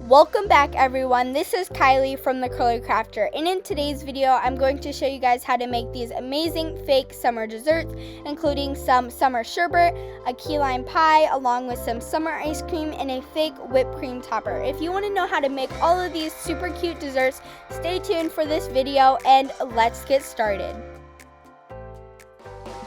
Welcome back everyone, this is Kylie from the Curly Crafter, and in today's video I'm going to show you guys how to make these amazing fake summer desserts, including some summer sherbet, a key lime pie, along with some summer ice cream and a fake whipped cream topper. If you want to know how to make all of these super cute desserts, stay tuned for this video and let's get started.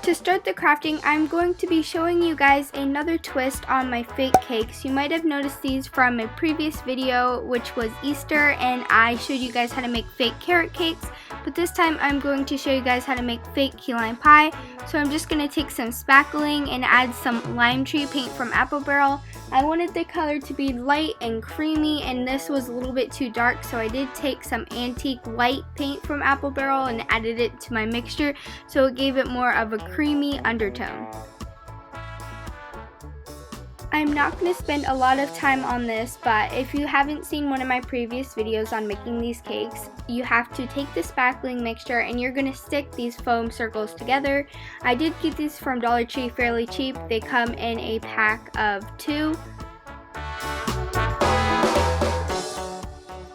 To start the crafting, I'm going to be showing you guys another twist on my fake cakes. You might have noticed these from a previous video, which was Easter, and I showed you guys how to make fake carrot cakes, but this time I'm going to show you guys how to make fake key lime pie. So I'm just going to take some spackling and add some lime tree paint from Apple Barrel. I wanted the color to be light and creamy, and this was a little bit too dark, so I did take some antique white paint from Apple Barrel and added it to my mixture, so it gave it more of a creamy undertone. I'm not going to spend a lot of time on this, but if you haven't seen one of my previous videos on making these cakes, you have to take the spackling mixture and you're going to stick these foam circles together. I did get these from Dollar Tree fairly cheap. They come in a pack of 2.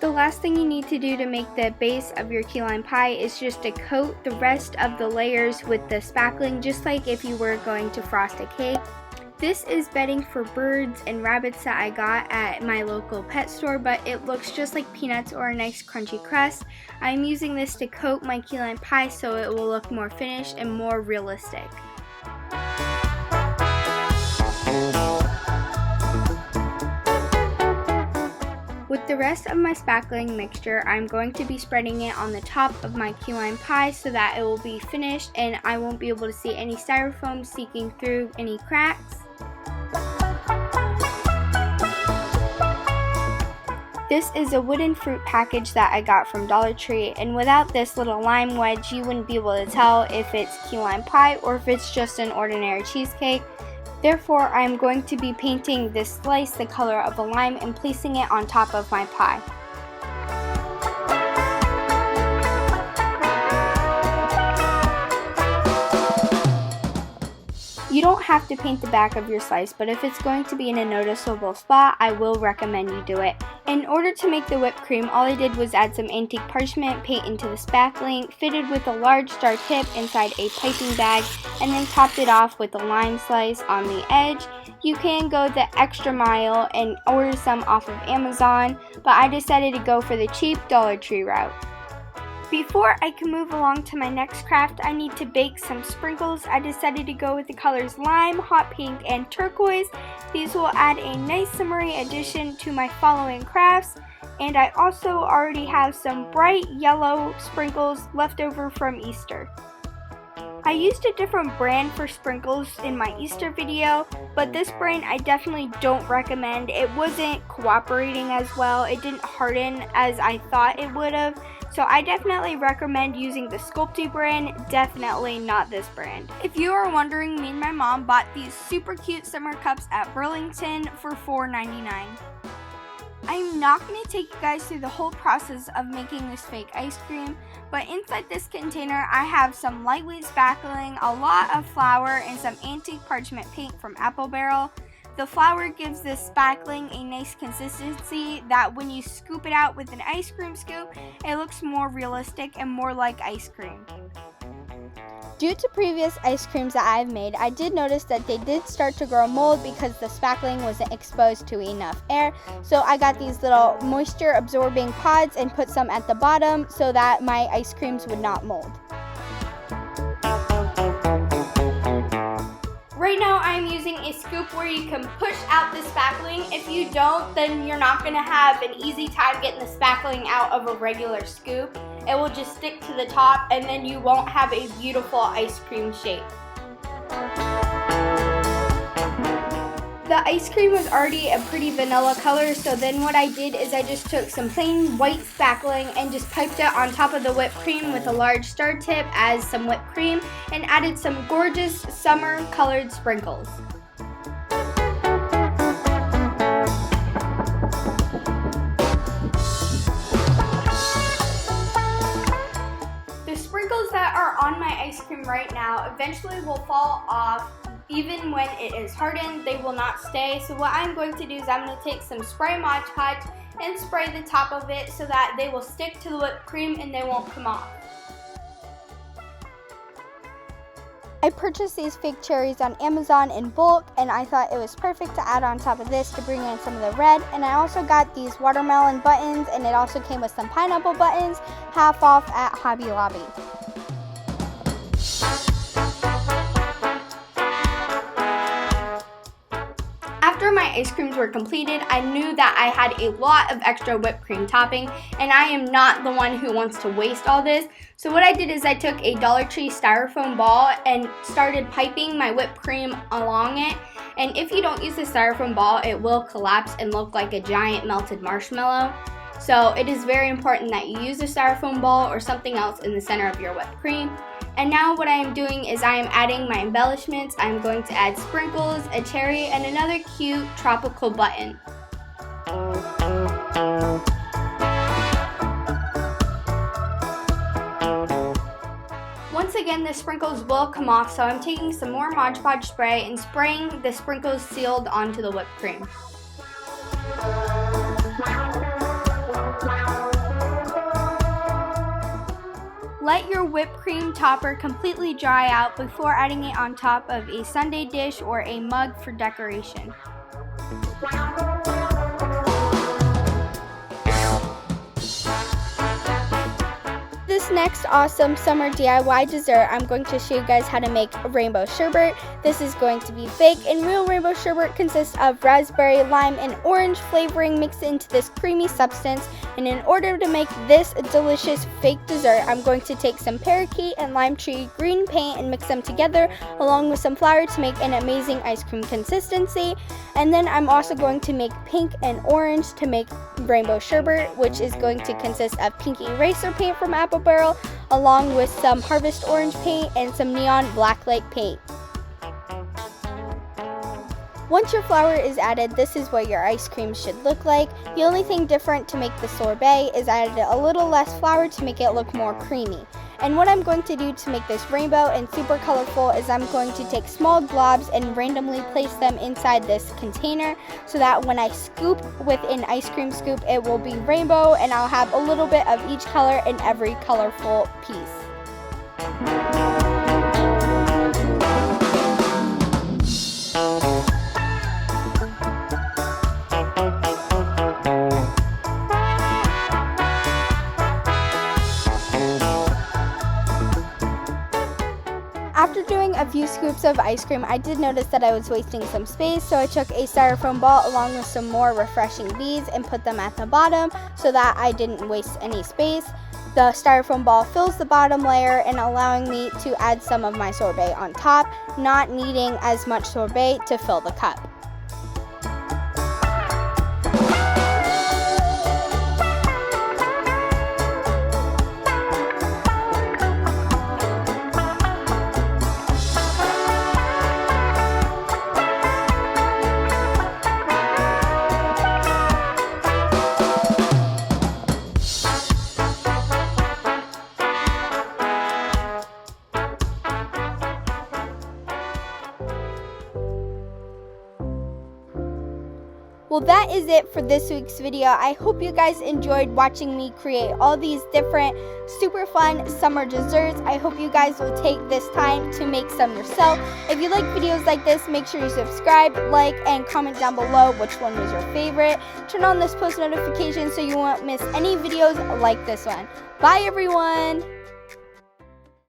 The last thing you need to do to make the base of your key lime pie is just to coat the rest of the layers with the spackling, just like if you were going to frost a cake. This is bedding for birds and rabbits that I got at my local pet store, but it looks just like peanuts or a nice crunchy crust. I'm using this to coat my key lime pie so it will look more finished and more realistic. With the rest of my spackling mixture, I'm going to be spreading it on the top of my key lime pie so that it will be finished and I won't be able to see any styrofoam seeking through any cracks. This is a wooden fruit package that I got from Dollar Tree, and without this little lime wedge you wouldn't be able to tell if it's key lime pie or if it's just an ordinary cheesecake. Therefore, I am going to be painting this slice the color of a lime and placing it on top of my pie. You don't have to paint the back of your slice, but if it's going to be in a noticeable spot, I will recommend you do it. In order to make the whipped cream, all I did was add some antique parchment paint into the spackling, fitted with a large star tip inside a piping bag, and then topped it off with a lime slice on the edge. You can go the extra mile and order some off of Amazon, but I decided to go for the cheap Dollar Tree route. Before I can move along to my next craft, I need to bake some sprinkles. I decided to go with the colors lime, hot pink, and turquoise. These will add a nice summery addition to my following crafts. And I also already have some bright yellow sprinkles left over from Easter. I used a different brand for sprinkles in my Easter video, but this brand I definitely don't recommend. It wasn't cooperating as well. It didn't harden as I thought it would have. So I definitely recommend using the Sculpty brand, definitely not this brand. If you are wondering, me and my mom bought these super cute summer cups at Burlington for $4.99. I'm not going to take you guys through the whole process of making this fake ice cream, but inside this container I have some lightweight spackling, a lot of flour, and some antique parchment paint from Apple Barrel. The flour gives this spackling a nice consistency that when you scoop it out with an ice cream scoop, it looks more realistic and more like ice cream. Due to previous ice creams that I've made, I did notice that they did start to grow mold because the spackling wasn't exposed to enough air. So I got these little moisture absorbing pods and put some at the bottom so that my ice creams would not mold. Right now I'm using a scoop where you can push out the spackling. If you don't, then you're not going to have an easy time getting the spackling out of a regular scoop. It will just stick to the top and then you won't have a beautiful ice cream shape. The ice cream was already a pretty vanilla color, so then what I did is I just took some plain white spackling and just piped it on top of the whipped cream with a large star tip as some whipped cream and added some gorgeous summer colored sprinkles. The sprinkles that are on my ice cream right now eventually will fall off even when it is hardened, they will not stay. So what I'm going to do is I'm going to take some spray Mod Podge and spray the top of it so that they will stick to the whipped cream and they won't come off. I purchased these fake cherries on Amazon in bulk, and I thought it was perfect to add on top of this to bring in some of the red. And I also got these watermelon buttons, and it also came with some pineapple buttons, half off at Hobby Lobby. After my ice creams were completed, I knew that I had a lot of extra whipped cream topping, and I am not the one who wants to waste all this. So what I did is I took a Dollar Tree styrofoam ball and started piping my whipped cream along it. And if you don't use the styrofoam ball, it will collapse and look like a giant melted marshmallow. So it is very important that you use a styrofoam ball or something else in the center of your whipped cream. And now what I am doing is I am adding my embellishments. I'm going to add sprinkles, a cherry, and another cute tropical button. Once again, the sprinkles will come off, so I'm taking some more Mod Podge spray and spraying the sprinkles sealed onto the whipped cream. Let your whipped cream topper completely dry out before adding it on top of a sundae dish or a mug for decoration. This next awesome summer DIY dessert, I'm going to show you guys how to make rainbow sherbet. This is going to be fake, and real rainbow sherbet consists of raspberry, lime, and orange flavoring mixed into this creamy substance. And in order to make this delicious fake dessert, I'm going to take some parakeet and lime tree green paint and mix them together along with some flour to make an amazing ice cream consistency. And then I'm also going to make pink and orange to make rainbow sherbet, which is going to consist of pink eraser paint from Apple Barrel along with some harvest orange paint and some neon blacklight paint. Once your flour is added, this is what your ice cream should look like. The only thing different to make the sorbet is I added a little less flour to make it look more creamy. And what I'm going to do to make this rainbow and super colorful is I'm going to take small globs and randomly place them inside this container so that when I scoop with an ice cream scoop, it will be rainbow, and I'll have a little bit of each color in every colorful piece. After doing a few scoops of ice cream, I did notice that I was wasting some space, so I took a styrofoam ball along with some more refreshing beads and put them at the bottom so that I didn't waste any space. The styrofoam ball fills the bottom layer and allowing me to add some of my sorbet on top, not needing as much sorbet to fill the cup. Well, that is it for this week's video. I hope you guys enjoyed watching me create all these different super fun summer desserts. I hope you guys will take this time to make some yourself. If you like videos like this, make sure you subscribe, like, and comment down below which one was your favorite. Turn on this post notification so you won't miss any videos like this one. Bye, everyone!